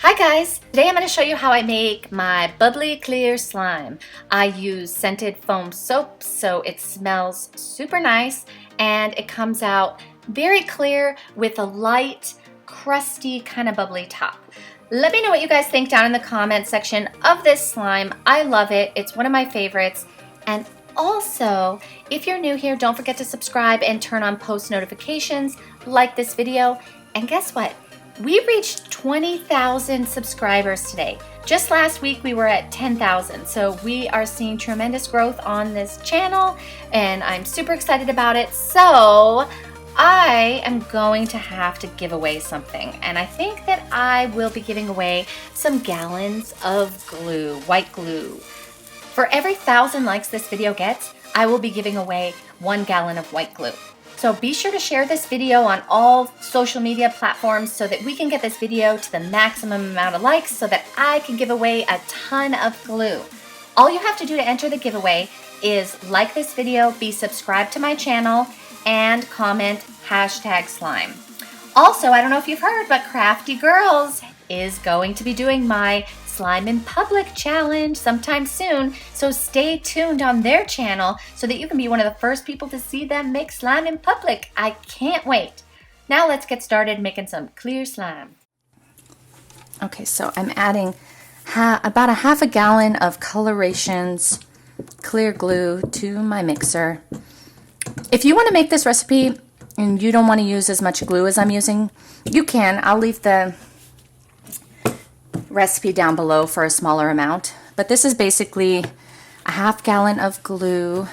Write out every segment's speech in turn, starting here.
Hi guys! Today I'm going to show you how I make my bubbly clear slime. I use scented foam soap so it smells super nice and it comes out very clear with a light, crusty, kind of bubbly top. Let me know what you guys think down in the comment section of this slime. I love it. It's one of my favorites. And also, if you're new here, don't forget to subscribe and turn on post notifications, like this video, and guess what? We reached 20,000 subscribers today. Just last week we were at 10,000, so we are seeing tremendous growth on this channel and I'm super excited about it. So I am going to have to give away something, and I think that I will be giving away some gallons of glue, white glue. For every 1,000 likes this video gets, I will be giving away 1 gallon of white glue. So be sure to share this video on all social media platforms so that we can get this video to the maximum amount of likes so that I can give away a ton of glue. All you have to do to enter the giveaway is like this video, be subscribed to my channel, and comment #slime. Also, I don't know if you've heard, but Crafty Girls is going to be doing my Slime in Public challenge sometime soon, so stay tuned on their channel so that you can be one of the first people to see them make slime in public. I can't wait. Now let's get started making some clear slime. Okay, so I'm adding about a half a gallon of Colorations clear glue to my mixer. If you want to make this recipe and you don't want to use as much glue as I'm using, you can. I'll leave the recipe down below for a smaller amount, but this is basically a half gallon of glue,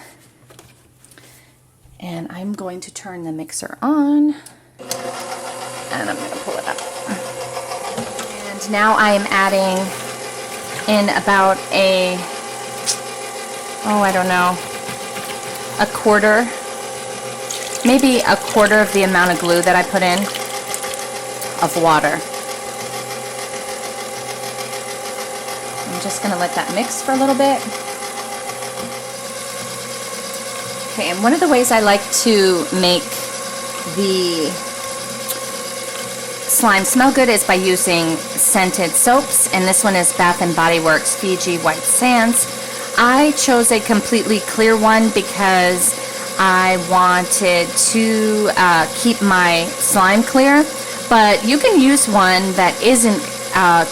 and I'm going to turn the mixer on and I'm going to pull it up, and now I am adding in about I don't know, maybe a quarter of the amount of glue that I put in of water. I'm just going to let that mix for a little bit. Okay, and one of the ways I like to make the slime smell good is by using scented soaps, and this one is Bath & Body Works Fiji White Sands. I chose a completely clear one because I wanted to keep my slime clear, but you can use one that isn't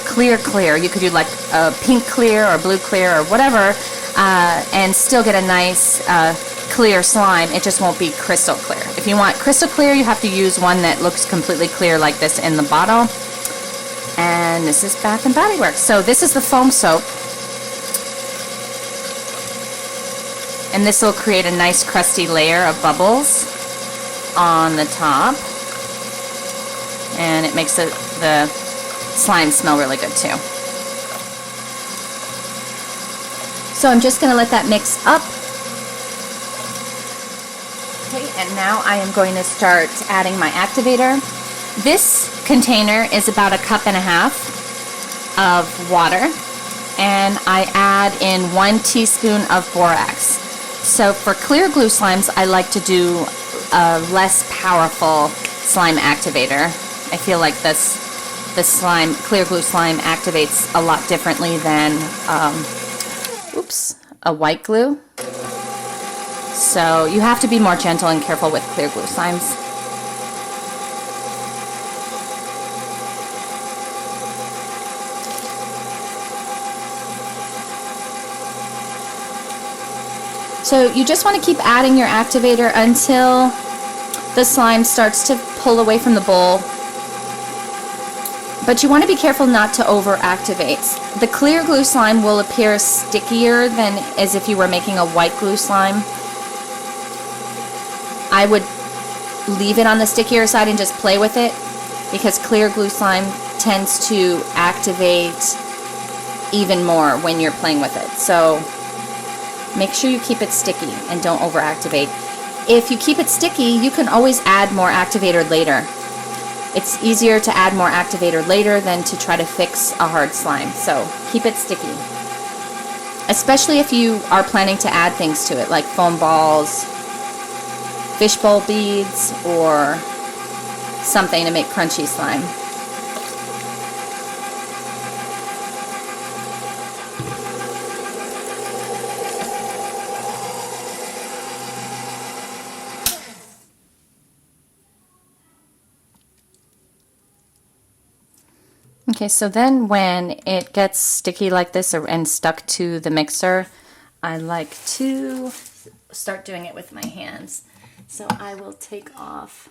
clear. You could do like a pink clear or blue clear or whatever, and still get a nice clear slime. It just won't be crystal clear. If you want crystal clear, you have to use one that looks completely clear like this in the bottle. And this is Bath & Body Works. So this is the foam soap, and this will create a nice crusty layer of bubbles on the top, and it makes the slime smell really good too. So I'm just going to let that mix up. Okay, and now I am going to start adding my activator. This container is about 1.5 cups of water, and I add in 1 teaspoon of borax. So for clear glue slimes, I like to do a less powerful slime activator. I feel like the clear glue slime activates a lot differently than a white glue. So you have to be more gentle and careful with clear glue slimes. So you just want to keep adding your activator until the slime starts to pull away from the bowl. But you want to be careful not to over-activate. The clear glue slime will appear stickier than as if you were making a white glue slime. I would leave it on the stickier side and just play with it, because clear glue slime tends to activate even more when you're playing with it. So make sure you keep it sticky and don't over-activate. If you keep it sticky, you can always add more activator later. It's easier to add more activator later than to try to fix a hard slime. So keep it sticky. Especially if you are planning to add things to it, like foam balls, fishbowl beads, or something to make crunchy slime. Okay, so then when it gets sticky like this and stuck to the mixer, I like to start doing it with my hands. So I will take off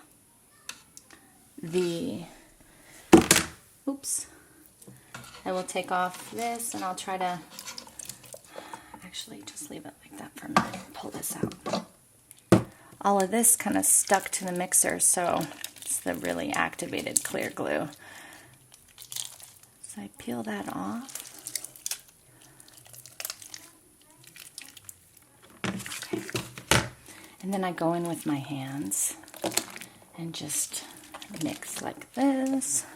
I will take off this and I'll try to, actually just leave it like that for a minute, pull this out. All of this kind of stuck to the mixer, so it's the really activated clear glue. So I peel that off. Okay. And then I go in with my hands and just mix like this.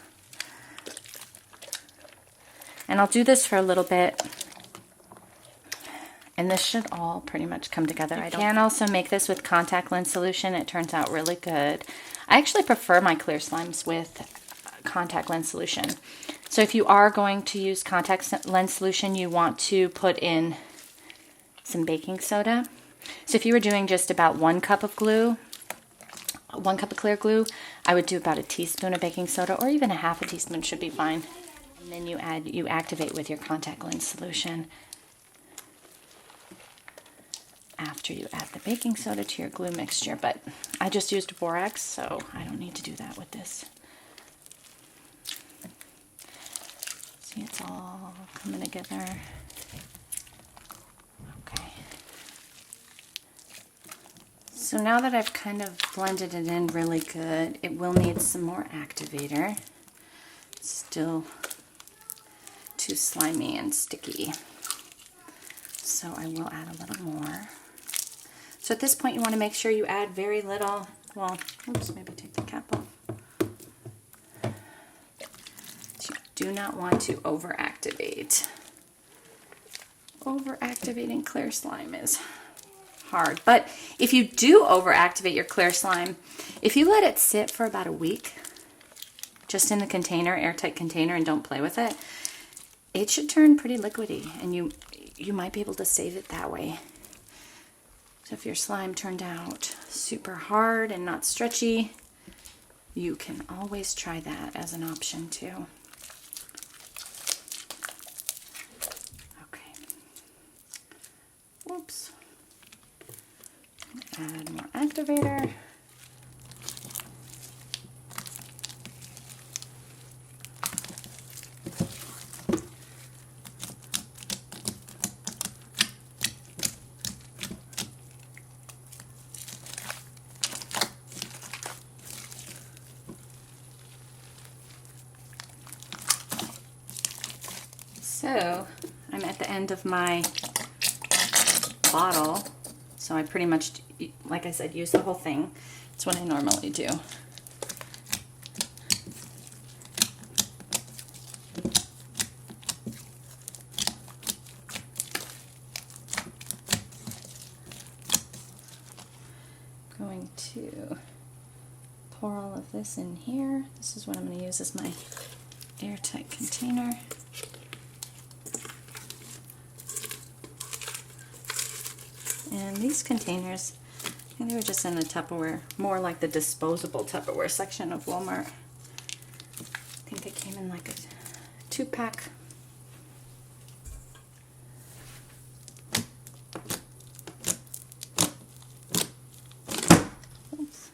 And I'll do this for a little bit. And this should all pretty much come together. I can also make this with contact lens solution. It turns out really good. I actually prefer my clear slimes with contact lens solution. So if you are going to use contact lens solution, you want to put in some baking soda. So if you were doing just about 1 cup of glue, 1 cup of clear glue, I would do about a teaspoon of baking soda, or even a half a teaspoon should be fine. And then you activate with your contact lens solution after you add the baking soda to your glue mixture. But I just used borax, so I don't need to do that with this. See, it's all coming together. Okay. So now that I've kind of blended it in really good, it will need some more activator. It's still too slimy and sticky. So I will add a little more. So at this point you want to make sure you add very little. Well, oops, maybe take the cap off. Do not want to overactivate. Overactivating clear slime is hard. But if you do overactivate your clear slime, if you let it sit for about a week, just in the container, airtight container, and don't play with it, it should turn pretty liquidy, and you might be able to save it that way. So if your slime turned out super hard and not stretchy, you can always try that as an option too. Oops. Add more activator. So I'm at the end of my bottle, so I pretty much, like I said, use the whole thing. That's what I normally do. Going to pour all of this in here. This is what I'm going to use as my airtight container. And these containers, I think they were just in the Tupperware, more like the disposable Tupperware section of Walmart. I think they came in like a 2-pack. Oops.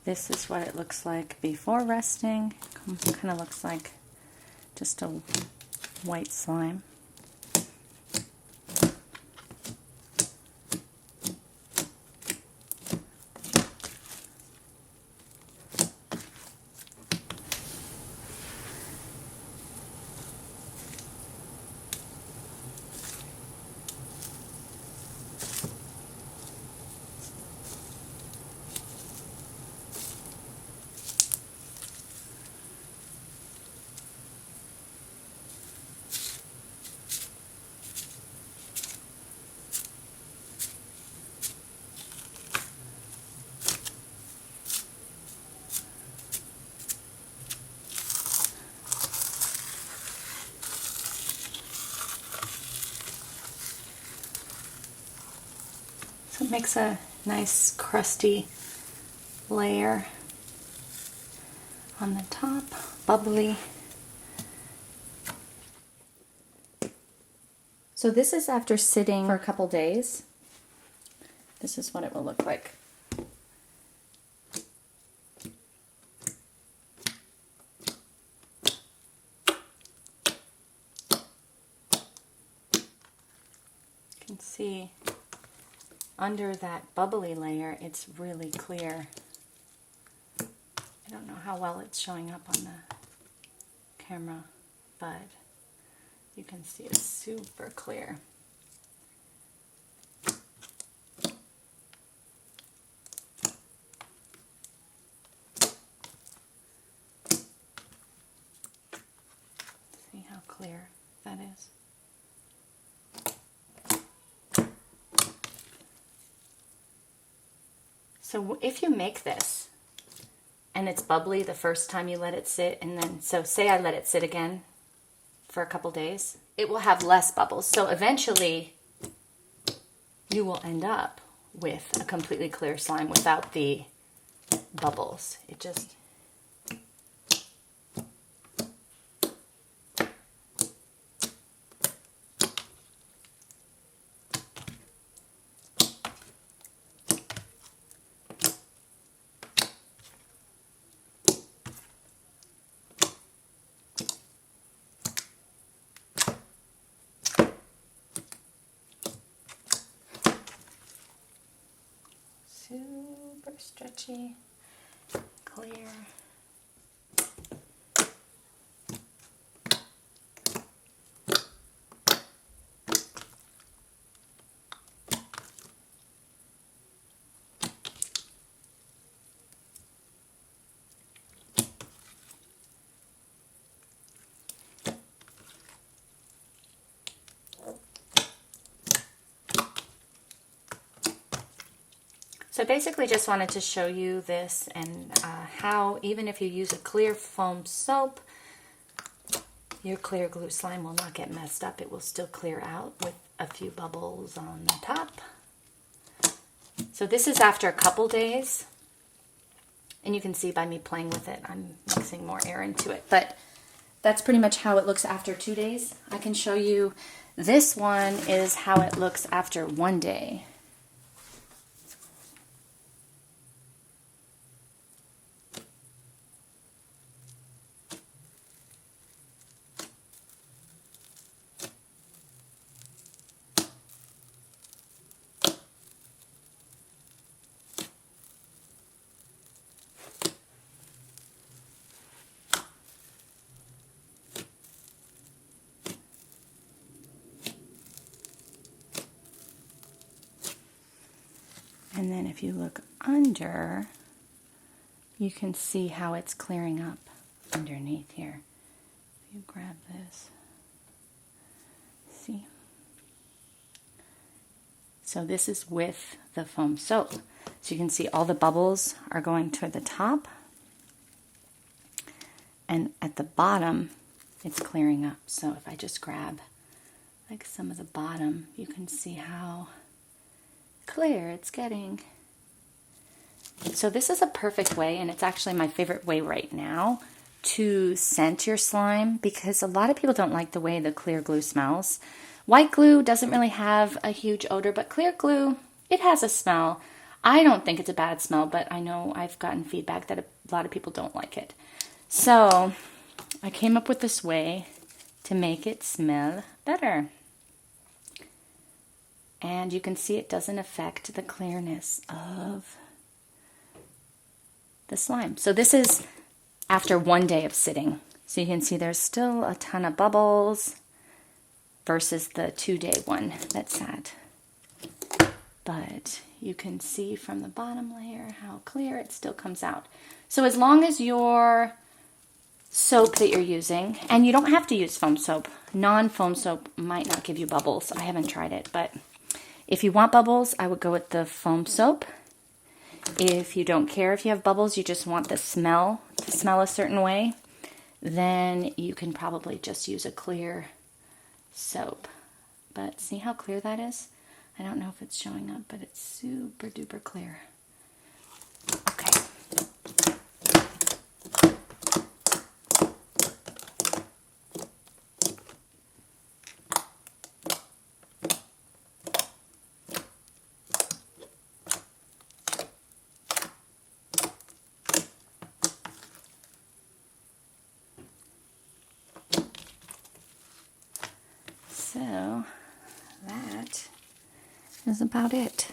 This is what it looks like before resting. Kind of looks like just a white slime. So it makes a nice crusty layer on the top, bubbly. So this is after sitting for a couple days. This is what it will look like. You can see under that bubbly layer, it's really clear. I don't know how well it's showing up on the camera, but you can see it's super clear. See how clear that is? So if you make this and it's bubbly the first time you let it sit, and then, so say I let it sit again for a couple days, it will have less bubbles. So eventually you will end up with a completely clear slime without the bubbles. It just... super stretchy, clear. So I basically just wanted to show you this and how even if you use a clear foam soap, your clear glue slime will not get messed up. It will still clear out with a few bubbles on the top. So this is after a couple days, and you can see by me playing with it, I'm mixing more air into it. But that's pretty much how it looks after 2 days. I can show you this one is how it looks after 1 day. And then if you look under, you can see how it's clearing up underneath here. If you grab this, see? So this is with the foam soap. So you can see all the bubbles are going to the top, and at the bottom, it's clearing up. So if I just grab like some of the bottom, you can see how clear it's getting. So this is a perfect way, and it's actually my favorite way right now to scent your slime, because a lot of people don't like the way the clear glue smells. White glue doesn't really have a huge odor, but clear glue, it has a smell. I don't think it's a bad smell, but I know I've gotten feedback that a lot of people don't like it. So I came up with this way to make it smell better. And you can see it doesn't affect the clearness of the slime. So this is after 1 day of sitting. So you can see there's still a ton of bubbles versus the 2-day one that sat. But you can see from the bottom layer how clear it still comes out. So as long as your soap that you're using, and you don't have to use foam soap. Non-foam soap might not give you bubbles. I haven't tried it, but if you want bubbles, I would go with the foam soap. If you don't care if you have bubbles, you just want the smell to smell a certain way, then you can probably just use a clear soap. But see how clear that is? I don't know if it's showing up, but it's super duper clear. Okay. So that is about it.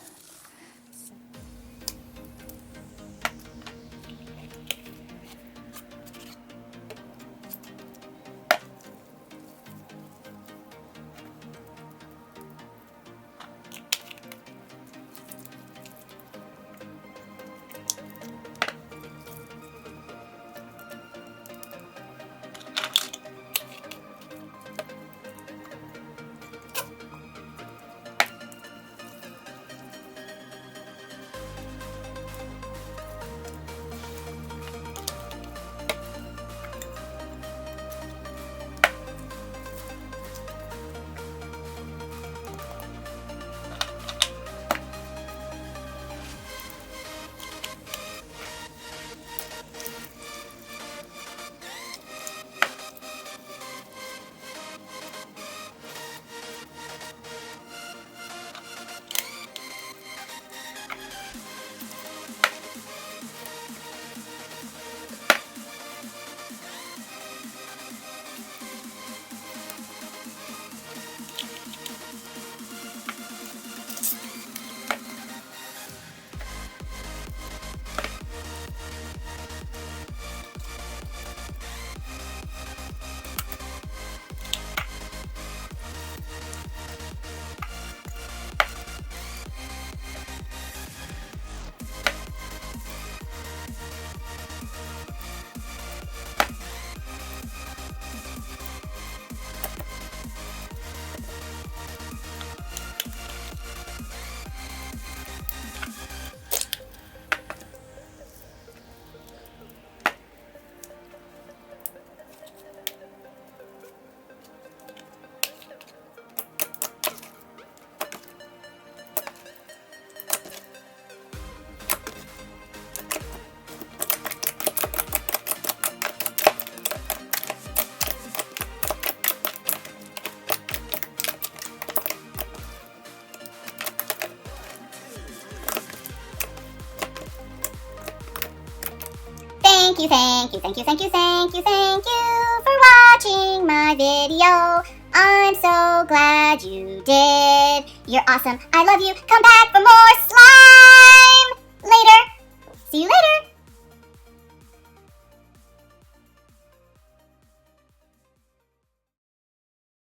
Thank you, thank you, thank you, thank you, thank you, thank you for watching my video. I'm so glad you did. You're awesome. I love you. Come back for more slime later. See you later.